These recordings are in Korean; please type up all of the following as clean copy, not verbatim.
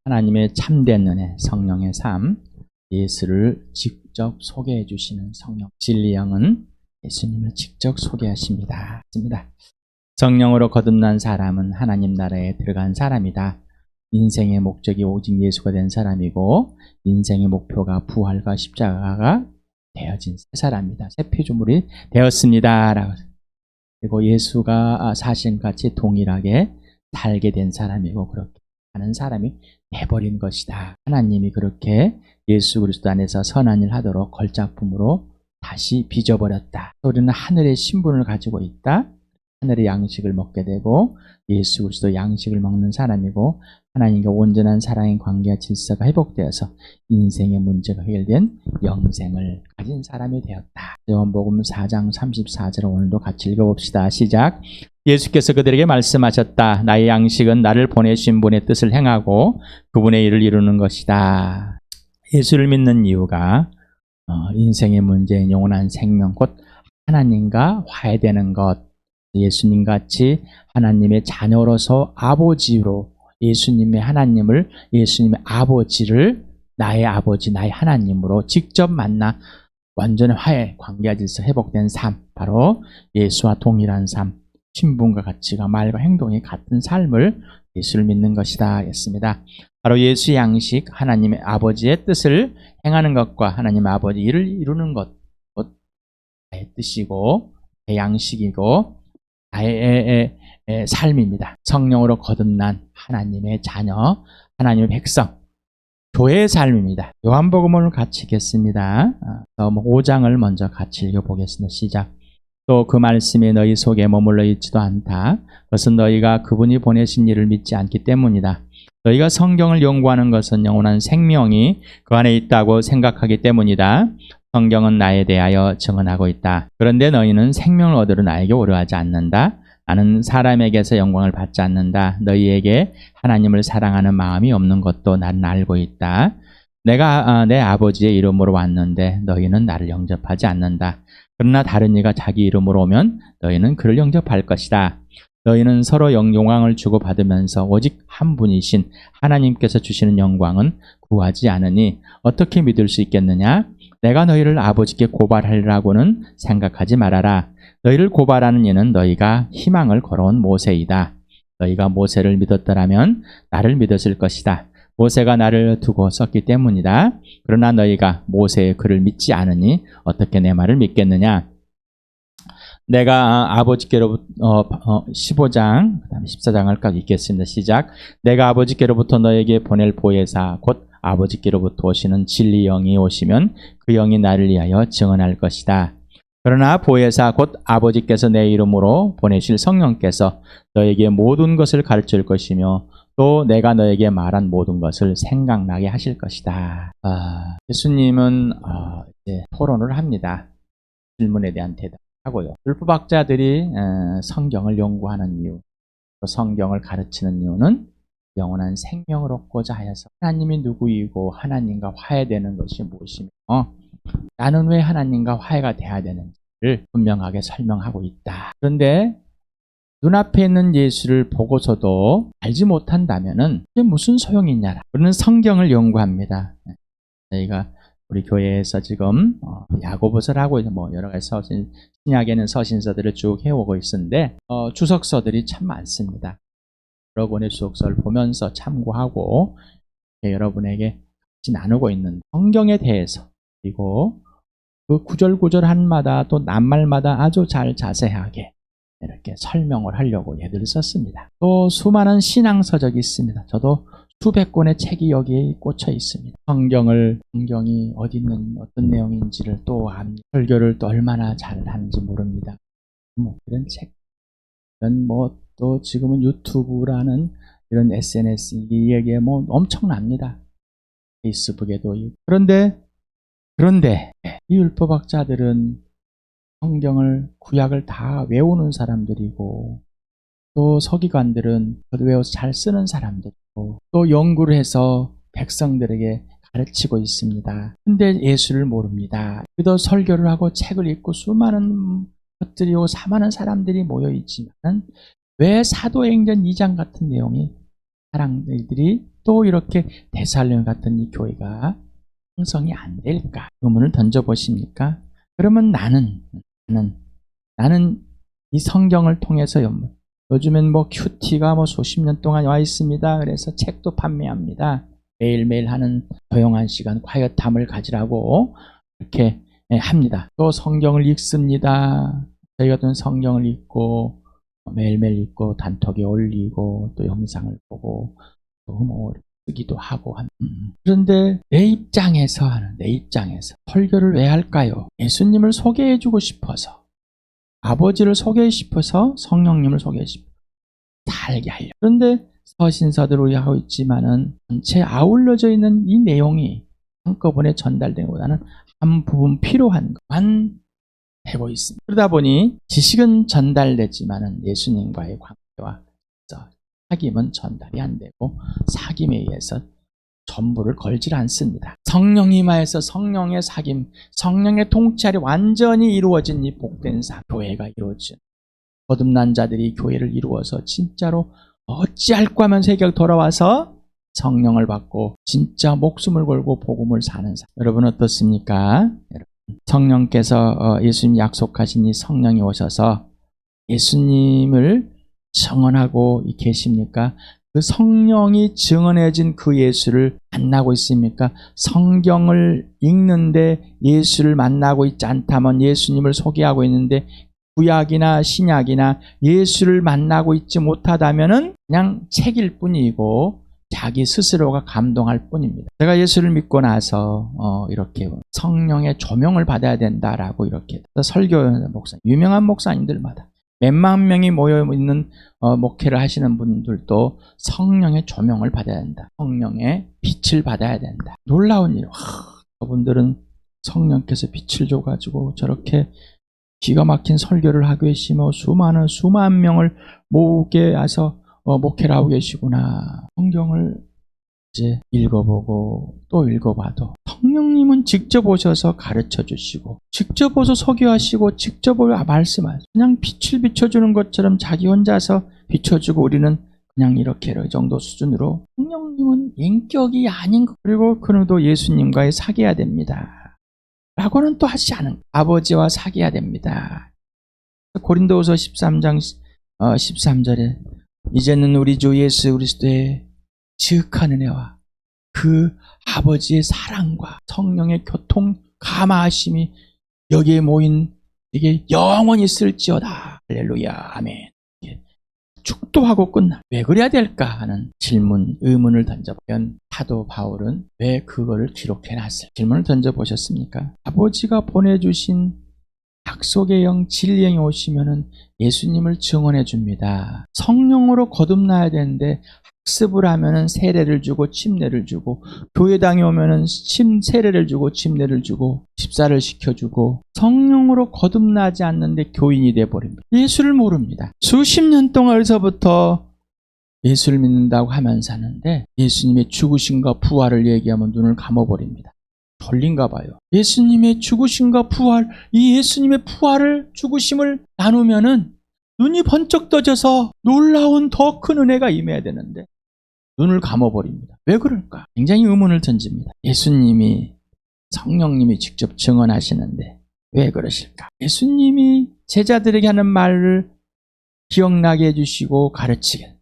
하나님의 참된 은혜, 성령의 삶, 예수를 직접 소개해 주시는 성령. 진리영은 예수님을 직접 소개하십니다. 성령으로 거듭난 사람은 하나님 나라에 들어간 사람이다. 인생의 목적이 오직 예수가 된 사람이고 인생의 목표가 부활과 십자가가 되어진 새 사람이다. 새 피조물이 되었습니다. 그리고 예수가 사신같이 동일하게 살게 된 사람이고 그렇게 하는 사람이 돼버린 것이다. 하나님이 그렇게 예수 그리스도 안에서 선한 일 하도록 걸작품으로 다시 빚어버렸다. 우리는 하늘의 신분을 가지고 있다. 하늘의 양식을 먹게 되고 예수 그리스도 양식을 먹는 사람이고 하나님과 온전한 사랑의 관계와 질서가 회복되어서 인생의 문제가 해결된 영생을 가진 사람이 되었다. 요한복음 4장 34절을 오늘도 같이 읽어봅시다. 시작. 예수께서 그들에게 말씀하셨다. 나의 양식은 나를 보내신 분의 뜻을 행하고 그분의 일을 이루는 것이다. 예수를 믿는 이유가 인생의 문제인 영원한 생명 곧 하나님과 화해되는 것, 예수님같이 하나님의 자녀로서 아버지로 예수님의 하나님을, 예수님의 아버지를 나의 아버지, 나의 하나님으로 직접 만나 완전히 화해, 관계와 질서 회복된 삶, 바로 예수와 동일한 삶, 신분과 가치가 말과 행동이 같은 삶을 예수를 믿는 것이다 했습니다. 바로 예수의 양식, 하나님의 아버지의 뜻을 행하는 것과 하나님 아버지 일을 이루는 것, 나의 뜻이고 내 양식이고 나의 삶입니다. 성령으로 거듭난 하나님의 자녀, 하나님의 백성, 교회의 삶입니다. 요한복음을 같이 읽겠습니다. 5장을 먼저 같이 읽어보겠습니다. 시작. 또 그 말씀이 너희 속에 머물러 있지도 않다. 그것은 너희가 그분이 보내신 이를 믿지 않기 때문이다. 너희가 성경을 연구하는 것은 영원한 생명이 그 안에 있다고 생각하기 때문이다. 성경은 나에 대하여 증언하고 있다. 그런데 너희는 생명을 얻으러 나에게 오려하지 않는다. 나는 사람에게서 영광을 받지 않는다. 너희에게 하나님을 사랑하는 마음이 없는 것도 나는 알고 있다. 내가 내 아버지의 이름으로 왔는데 너희는 나를 영접하지 않는다. 그러나 다른 이가 자기 이름으로 오면 너희는 그를 영접할 것이다. 너희는 서로 영광을 주고받으면서 오직 한 분이신 하나님께서 주시는 영광은 구하지 않으니 어떻게 믿을 수 있겠느냐? 내가 너희를 아버지께 고발하리라고는 생각하지 말아라. 너희를 고발하는 이는 너희가 희망을 걸어온 모세이다. 너희가 모세를 믿었더라면 나를 믿었을 것이다. 모세가 나를 두고 썼기 때문이다. 그러나 너희가 모세의 글을 믿지 않으니 어떻게 내 말을 믿겠느냐? 내가 아버지께로부터 15장 그다음에 14장을까지 읽겠습니다. 시작. 내가 아버지께로부터 너에게 보낼 보혜사 곧 아버지께로부터 오시는 진리 영이 오시면 그 영이 나를 위하여 증언할 것이다. 그러나 보혜사 곧 아버지께서 내 이름으로 보내실 성령께서 너에게 모든 것을 가르칠 것이며 또 내가 너에게 말한 모든 것을 생각나게 하실 것이다. 예수님은 이제 토론을 합니다. 질문에 대한 대답하고요. 율법학자들이 성경을 연구하는 이유, 또 성경을 가르치는 이유는 영원한 생명을 얻고자 하여서 하나님이 누구이고 하나님과 화해되는 것이 무엇이며 나는 왜 하나님과 화해가 돼야 되는지를 분명하게 설명하고 있다. 그런데 눈앞에 있는 예수를 보고서도 알지 못한다면은 이게 무슨 소용이 있냐라. 우리는 성경을 연구합니다. 저희가 우리 교회에서 지금 야고보서를 하고 있는 여러 가지 서신, 신약에는 서신서들을 쭉 해오고 있는데 주석서들이 참 많습니다. 여러분의 주석서를 보면서 참고하고 여러분에게 같이 나누고 있는 성경에 대해서 그리고 그 구절구절 한마다 또 낱말마다 아주 잘 자세하게 이렇게 설명을 하려고 예들을 썼습니다. 또 수많은 신앙서적이 있습니다. 저도 수백 권의 책이 여기에 꽂혀 있습니다. 성경이 어디 있는 어떤 내용인지를 또 압니다. 설교를 또 얼마나 잘하는지 모릅니다. 이런 책, 이런 또 지금은 유튜브라는 이런 SNS 이게 엄청납니다. 페이스북에도. 그런데 이 율법학자들은 성경을 구약을 다 외우는 사람들이고 또 서기관들은 외워서 잘 쓰는 사람들이고 또 연구를 해서 백성들에게 가르치고 있습니다. 근데 예수를 모릅니다. 그래도 설교를 하고 책을 읽고 수많은 것들이고 수많은 사람들이 모여 있지만 왜 사도행전 2장 같은 내용이 사람들이 또 이렇게 데살로니가 같은 이 교회가 형성이 안 될까? 의문을 던져보십니까? 그러면 나는 이 성경을 통해서 요즘엔 뭐 큐티가 뭐 수십 년 동안 와 있습니다. 그래서 책도 판매합니다. 매일매일 하는 조용한 시간, quiet함을 가지라고 이렇게 합니다. 또 성경을 읽습니다. 저희 같은 성경을 읽고 매일매일 읽고 단톡에 올리고 또 영상을 보고 또 뭐 쓰기도 하고 합니다. 그런데 내 입장에서 설교를 왜 할까요? 예수님을 소개해주고 싶어서, 아버지를 소개해 싶어서, 성령님을 소개해 싶어서 살게 하려. 그런데 서신서들 우리 하고 있지만은 전체 아울러져 있는 이 내용이 한꺼번에 전달된 것보다는 한 부분 필요한 것만 되고 있습니다. 그러다 보니 지식은 전달되지만은 예수님과의 관계와 사귐은 전달이 안 되고 사귐에 의해서 전부를 걸질 않습니다. 성령이 임하여서 성령의 사귐, 성령의 통찰이 완전히 이루어진 이 복된 교회가 이루어진, 거듭난 자들이 교회를 이루어서 진짜로 어찌할까 하면 세계에 돌아와서 성령을 받고 진짜 목숨을 걸고 복음을 사는 사람. 여러분 어떻습니까? 성령께서 예수님 약속하신 이 성령이 오셔서 예수님을 증언하고 계십니까? 그 성령이 증언해진 그 예수를 만나고 있습니까? 성경을 읽는데 예수를 만나고 있지 않다면, 예수님을 소개하고 있는데 구약이나 신약이나 예수를 만나고 있지 못하다면은 그냥 책일 뿐이고 자기 스스로가 감동할 뿐입니다. 제가 예수를 믿고 나서 이렇게 성령의 조명을 받아야 된다라고 이렇게 설교 목사, 유명한 목사님들마다 몇만 명이 모여있는 목회를 하시는 분들도 성령의 조명을 받아야 된다. 성령의 빛을 받아야 된다. 놀라운 일. 저분들은 성령께서 빛을 줘가지고 저렇게 기가 막힌 설교를 하고 계시며 수만 명을 모으게 해서 목회를 하고 계시구나. 성경을 이제 읽어보고 또 읽어봐도 성령님은 직접 오셔서 가르쳐 주시고 직접 오셔서 소개하시고 직접 오셔서 말씀하시고 그냥 빛을 비춰주는 것처럼 자기 혼자서 비춰주고 우리는 그냥 이렇게 이 정도 수준으로, 성령님은 인격이 아닌 것, 그리고 그는 예수님과의 사귀어야 됩니다 라고는 또 하지 않은, 아버지와 사귀어야 됩니다. 고린도후서 13장 13절에 이제는 우리 주 예수 그리스도의 지극한 은혜와 그 아버지의 사랑과 성령의 교통 감화하심이 여기에 모인 이게 영원히 있을지어다. 할렐루야. 아멘. 축도하고 끝나. 왜 그래야 될까 하는 의문을 던져보면 사도 바울은 왜 그거를 기록해놨을까? 질문을 던져보셨습니까? 아버지가 보내주신 약속의 영, 진리의 영이 오시면은 예수님을 증언해 줍니다. 성령으로 거듭나야 되는데 학습을 하면은 세례를 주고 침례를 주고, 교회당에 오면은 세례를 주고 침례를 주고 집사를 시켜주고, 성령으로 거듭나지 않는데 교인이 돼버립니다. 예수를 모릅니다. 수십 년 동안에서부터 예수를 믿는다고 하면서 사는데 예수님의 죽으심과 부활을 얘기하면 눈을 감아버립니다. 졸린가 봐요. 예수님의 죽으심과 부활, 이 예수님의 부활을, 죽으심을 나누면은 눈이 번쩍 떠져서 놀라운 더 큰 은혜가 임해야 되는데 눈을 감아버립니다. 왜 그럴까? 굉장히 의문을 던집니다. 예수님이, 성령님이 직접 증언하시는데 왜 그러실까? 예수님이 제자들에게 하는 말을 기억나게 해주시고 가르치게,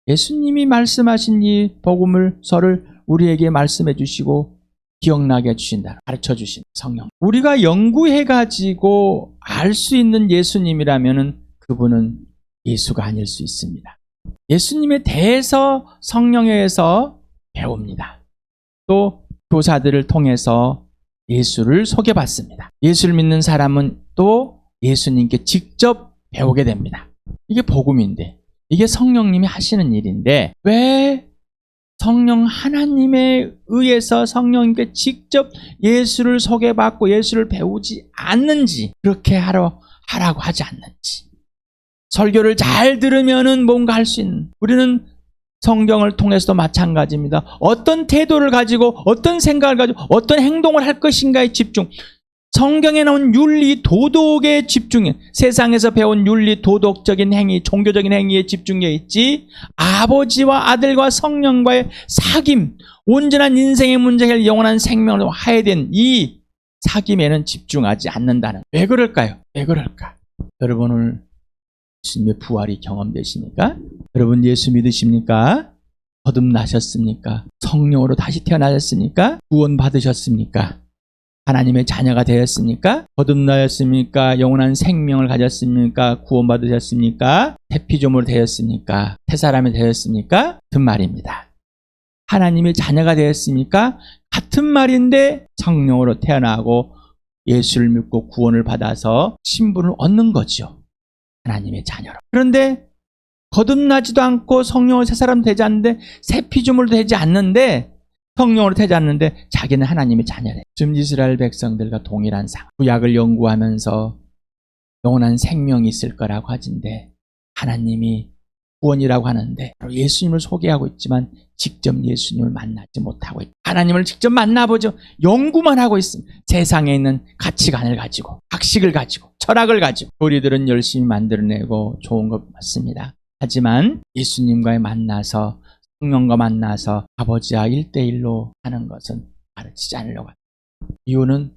예수님이 말씀하신 이 복음서를 우리에게 말씀해 주시고 기억나게 해주신다, 가르쳐 주신 성령. 우리가 연구해가지고 알 수 있는 예수님이라면은 그분은 예수가 아닐 수 있습니다. 예수님에 대해서 성령에 의해서 배웁니다. 또 교사들을 통해서 예수를 소개받습니다. 예수를 믿는 사람은 또 예수님께 직접 배우게 됩니다. 이게 복음인데, 이게 성령님이 하시는 일인데 왜 성령 하나님에 의해서 성령님께 직접 예수를 소개받고 예수를 배우지 않는지, 그렇게 하라고 하지 않는지, 설교를 잘 들으면은 뭔가 할 수 있는, 우리는 성경을 통해서도 마찬가지입니다. 어떤 태도를 가지고 어떤 생각을 가지고 어떤 행동을 할 것인가에 집중. 성경에 나온 윤리 도덕에 집중해. 세상에서 배운 윤리 도덕적인 행위, 종교적인 행위에 집중해 있지 아버지와 아들과 성령과의 사귐, 온전한 인생의 문제를 영원한 생명으로 하야된 이 사귐에는 집중하지 않는다는. 왜 그럴까요? 왜 그럴까? 여러분 오늘 예수님의 부활이 경험되십니까? 여러분 예수 믿으십니까? 거듭나셨습니까? 성령으로 다시 태어나셨습니까? 구원 받으셨습니까? 하나님의 자녀가 되었습니까? 거듭나셨습니까? 영원한 생명을 가졌습니까? 구원받으셨습니까? 새피조물 되었습니까? 새사람이 되었습니까? 같은 말입니다. 하나님의 자녀가 되었습니까? 같은 말인데 성령으로 태어나고 예수를 믿고 구원을 받아서 신분을 얻는 거죠. 하나님의 자녀로. 그런데 거듭나지도 않고 성령으로 새사람 되지 않는데 새피조물도 되지 않는데 성령으로 되지 않는데 자기는 하나님의 자녀래. 지금 이스라엘 백성들과 동일한 상황. 구약을 연구하면서 영원한 생명이 있을 거라고 하진데 하나님이 구원이라고 하는데 예수님을 소개하고 있지만 직접 예수님을 만나지 못하고 있다. 하나님을 직접 만나보죠. 연구만 하고 있습니다. 세상에 있는 가치관을 가지고 학식을 가지고 철학을 가지고 우리들은 열심히 만들어내고 좋은 것 맞습니다. 하지만 예수님과의 만나서 성령과 만나서 아버지와 1대1로 하는 것은 가르치지 않으려고 합니다. 이유는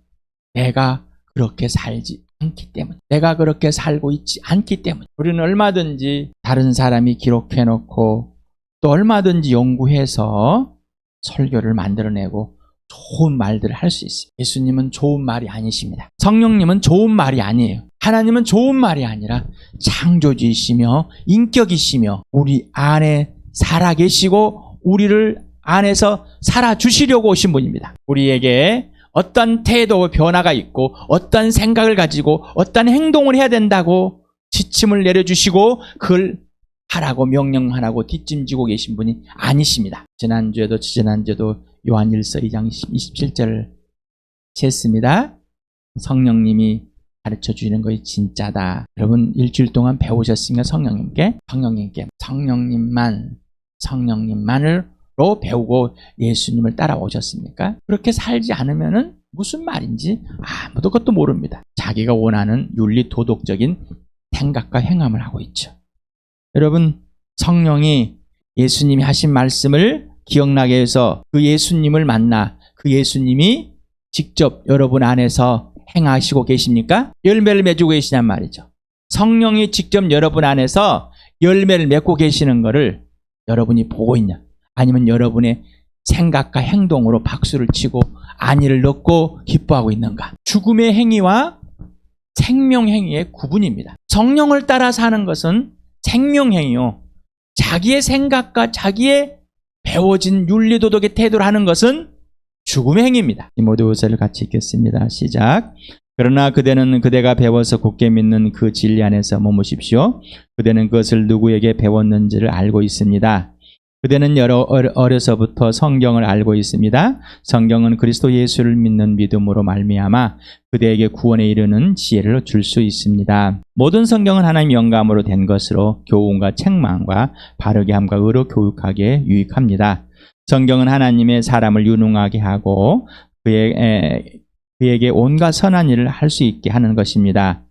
내가 그렇게 살지 않기 때문에, 내가 그렇게 살고 있지 않기 때문에. 우리는 얼마든지 다른 사람이 기록해놓고 또 얼마든지 연구해서 설교를 만들어내고 좋은 말들을 할 수 있습니다. 예수님은 좋은 말이 아니십니다. 성령님은 좋은 말이 아니에요. 하나님은 좋은 말이 아니라 창조주이시며 인격이시며 우리 안에 살아계시고 우리를 안에서 살아주시려고 오신 분입니다. 우리에게 어떤 태도의 변화가 있고 어떤 생각을 가지고 어떤 행동을 해야 된다고 지침을 내려주시고 그걸 하라고 명령하라고 뒷짐지고 계신 분이 아니십니다. 지난주에도 지난주에도 요한일서 2장 27절을 했습니다. 성령님이 가르쳐 주시는 것이 진짜다. 여러분 일주일 동안 배우셨으니까 성령님만으로 배우고 예수님을 따라오셨습니까? 그렇게 살지 않으면은 무슨 말인지 아무도 그것도 모릅니다. 자기가 원하는 윤리 도덕적인 생각과 행함을 하고 있죠. 여러분 성령이 예수님이 하신 말씀을 기억나게 해서 그 예수님을 만나 그 예수님이 직접 여러분 안에서 행하시고 계십니까? 열매를 맺고 계시냔 말이죠. 성령이 직접 여러분 안에서 열매를 맺고 계시는 것을 여러분이 보고 있냐? 아니면 여러분의 생각과 행동으로 박수를 치고 안위를 넣고 기뻐하고 있는가? 죽음의 행위와 생명 행위의 구분입니다. 성령을 따라 사는 것은 생명 행위요. 자기의 생각과 자기의 배워진 윤리도덕의 태도를 하는 것은 죽음의 행위입니다. 디모데후서를 같이 읽겠습니다. 시작. 그러나 그대는 그대가 배워서 굳게 믿는 그 진리 안에서 머무십시오. 그대는 그것을 누구에게 배웠는지를 알고 있습니다. 그대는 어려서부터 성경을 알고 있습니다. 성경은 그리스도 예수를 믿는 믿음으로 말미암아 그대에게 구원에 이르는 지혜를 줄 수 있습니다. 모든 성경은 하나님의 영감으로 된 것으로 교훈과 책망과 바르게 함과 의로 교육하기에 유익합니다. 성경은 하나님의 사람을 유능하게 하고 그에게 온갖 선한 일을 할 수 있게 하는 것입니다.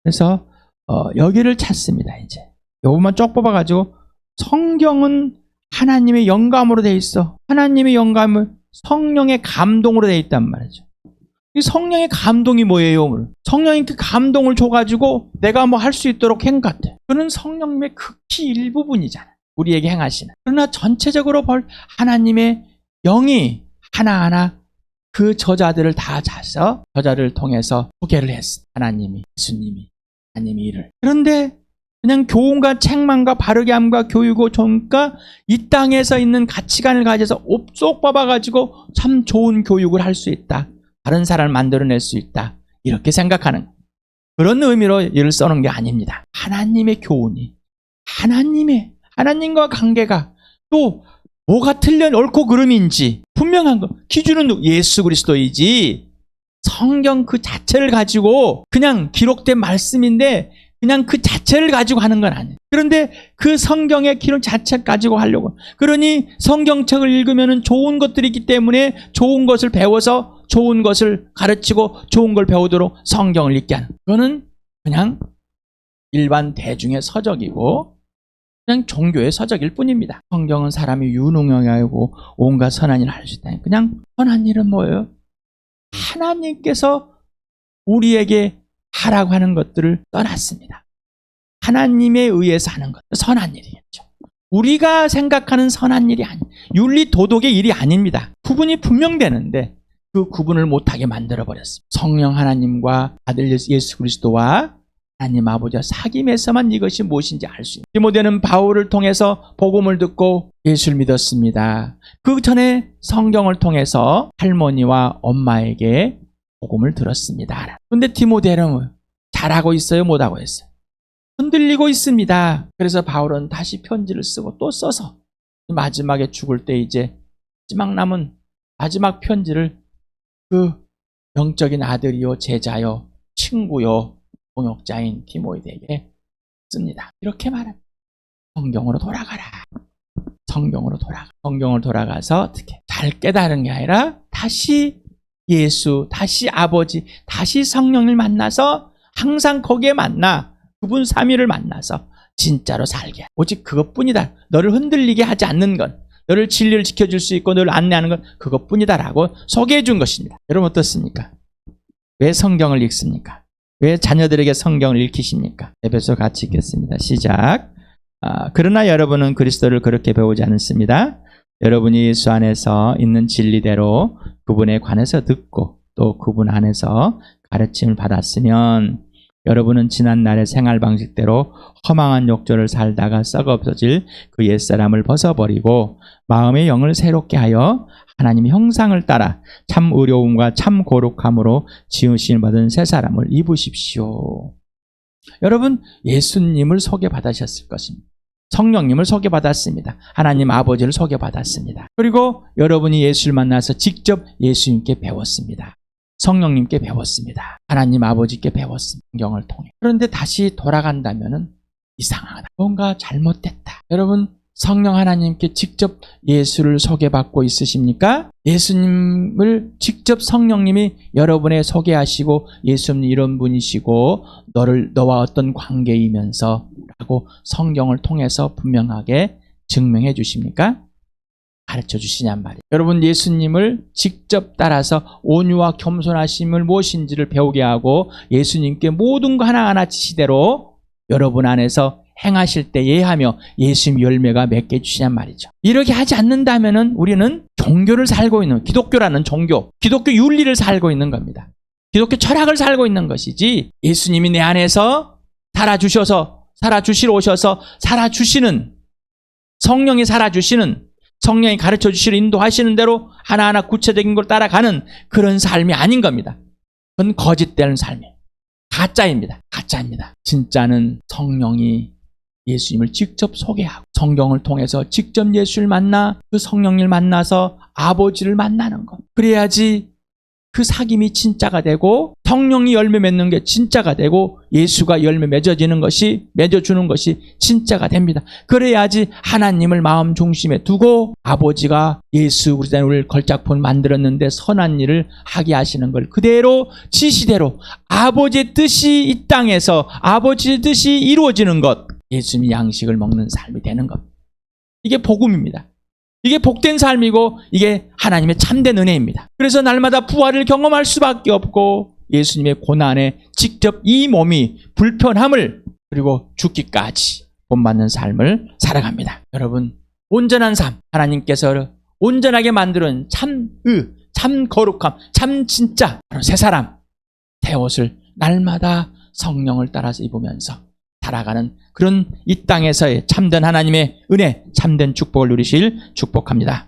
그래서 여기를 찾습니다. 이제 요것만 쭉 뽑아가지고 성경은 하나님의 영감으로 되어 있어. 하나님의 영감은 성령의 감동으로 되어 있단 말이죠. 이 성령의 감동이 뭐예요? 성령이 그 감동을 줘가지고 내가 뭐 할 수 있도록 한 것 같아. 그는 성령님의 극히 일부분이잖아. 우리에게 행하시는. 그러나 전체적으로 하나님의 영이 하나하나 그 저자들을 다 자서 저자를 통해서 소개를 했어. 하나님이, 예수님이, 하나님이 이를. 그런데 그냥 교훈과 책망과 바르게 함과 교육과 종과 이 땅에서 있는 가치관을 가져서 쏙 뽑아가지고 참 좋은 교육을 할 수 있다. 다른 사람을 만들어낼 수 있다. 이렇게 생각하는 그런 의미로 이를 써놓은 게 아닙니다. 하나님의 교훈이 하나님과 관계가 또 뭐가 틀려 옳고 그름인지 분명한 거 기준은 예수 그리스도이지 성경 그 자체를 가지고 그냥 기록된 말씀인데 그냥 그 자체를 가지고 하는 건 아니에요. 그런데 그 성경의 기록 자체 가지고 하려고. 그러니 성경책을 읽으면 좋은 것들이 있기 때문에 좋은 것을 배워서 좋은 것을 가르치고 좋은 걸 배우도록 성경을 읽게 하는, 그거는 그냥 일반 대중의 서적이고 그냥 종교의 서적일 뿐입니다. 성경은 사람이 유능하게 하고 온갖 선한 일을 할 수 있다. 그냥 선한 일은 뭐예요? 하나님께서 우리에게 하라고 하는 것들을 떠났습니다. 하나님에 의해서 하는 것, 선한 일이겠죠. 우리가 생각하는 선한 일이 아니, 윤리 도덕의 일이 아닙니다. 구분이 분명되는데 그 구분을 못하게 만들어버렸습니다. 성령 하나님과 아들 예수 그리스도와 하나님 아버지와 사귐에서만 이것이 무엇인지 알 수 있습니다. 디모데는 바울을 통해서 복음을 듣고 예수를 믿었습니다. 그 전에 성경을 통해서 할머니와 엄마에게 복음을 들었습니다. 그런데 디모데는 잘하고 있어요? 못하고 있어요? 흔들리고 있습니다. 그래서 바울은 다시 편지를 쓰고 또 써서 마지막에 죽을 때 이제 마지막 남은 마지막 편지를 그 영적인 아들이요 제자요 친구요 동역자인 디모데에게 씁니다. 이렇게 말합니다. 성경으로 돌아가라. 성경으로 돌아가. 성경을 돌아가서 어떻게 잘 깨달은 게 아니라 다시 예수, 다시 아버지, 다시 성령을 만나서 항상 거기에 만나 그분 삼위를 만나서 진짜로 살게. 오직 그것뿐이다. 너를 흔들리게 하지 않는 건, 너를 진리를 지켜줄 수 있고 너를 안내하는 건 그것뿐이다라고 소개해 준 것입니다. 여러분 어떻습니까? 왜 성경을 읽습니까? 왜 자녀들에게 성경을 읽히십니까? 에베소 같이 읽겠습니다. 시작. 그러나 여러분은 그리스도를 그렇게 배우지 않습니다. 여러분이 예수 안에서 있는 진리대로 그분에 관해서 듣고 또 그분 안에서 가르침을 받았으면 여러분은 지난날의 생활 방식대로 허망한 욕조를 살다가 썩어 없어질 그 옛사람을 벗어버리고 마음의 영을 새롭게 하여 하나님의 형상을 따라 참 의로움과 참 거룩함으로 지으심을 받은 새 사람을 입으십시오. 여러분 예수님을 소개받으셨을 것입니다. 성령님을 소개받았습니다. 하나님 아버지를 소개받았습니다. 그리고 여러분이 예수를 만나서 직접 예수님께 배웠습니다. 성령님께 배웠습니다. 하나님 아버지께 배웠습니다. 성경을 통해. 그런데 다시 돌아간다면 이상하다. 뭔가 잘못됐다. 여러분 성령 하나님께 직접 예수를 소개받고 있으십니까? 예수님을 직접 성령님이 여러분에 소개하시고 예수님 이런 분이시고 너와 어떤 관계이면서 라고 성경을 통해서 분명하게 증명해 주십니까? 가르쳐 주시냔 말이에요. 여러분 예수님을 직접 따라서 온유와 겸손하심을 무엇인지를 배우게 하고 예수님께 모든 거 하나하나 지시대로 여러분 안에서 행하실 때 예하며 예수님 열매가 맺게 해주시냔 말이죠. 이렇게 하지 않는다면 우리는 종교를 살고 있는, 기독교라는 종교, 기독교 윤리를 살고 있는 겁니다. 기독교 철학을 살고 있는 것이지 예수님이 내 안에서 살아주시러 오셔서 살아주시는, 성령이 살아주시는, 성령이 가르쳐주시는 인도하시는 대로 하나하나 구체적인 걸 따라가는 그런 삶이 아닌 겁니다. 그건 거짓되는 삶이에요. 가짜입니다. 진짜는 성령이 예수님을 직접 소개하고 성경을 통해서 직접 예수를 만나 그 성령을 만나서 아버지를 만나는 것. 그래야지 그 사귐이 진짜가 되고 성령이 열매 맺는 게 진짜가 되고 예수가 열매 맺어주는 것이 진짜가 됩니다. 그래야지 하나님을 마음 중심에 두고 아버지가 예수 그리스도를 걸작품을 만들었는데 선한 일을 하게 하시는 걸 그대로 지시대로 아버지의 뜻이 이 땅에서 아버지의 뜻이 이루어지는 것, 예수님이 양식을 먹는 삶이 되는 것. 이게 복음입니다. 이게 복된 삶이고 이게 하나님의 참된 은혜입니다. 그래서 날마다 부활을 경험할 수밖에 없고 예수님의 고난에 직접 이 몸이 불편함을 그리고 죽기까지 본받는 삶을 살아갑니다. 여러분 온전한 삶, 하나님께서 온전하게 만드는 참의, 참 거룩함, 참 진짜 바로 새 사람, 새 옷을 날마다 성령을 따라서 입으면서 살아가는 그런 이 땅에서의 참된 하나님의 은혜, 참된 축복을 누리실 축복합니다.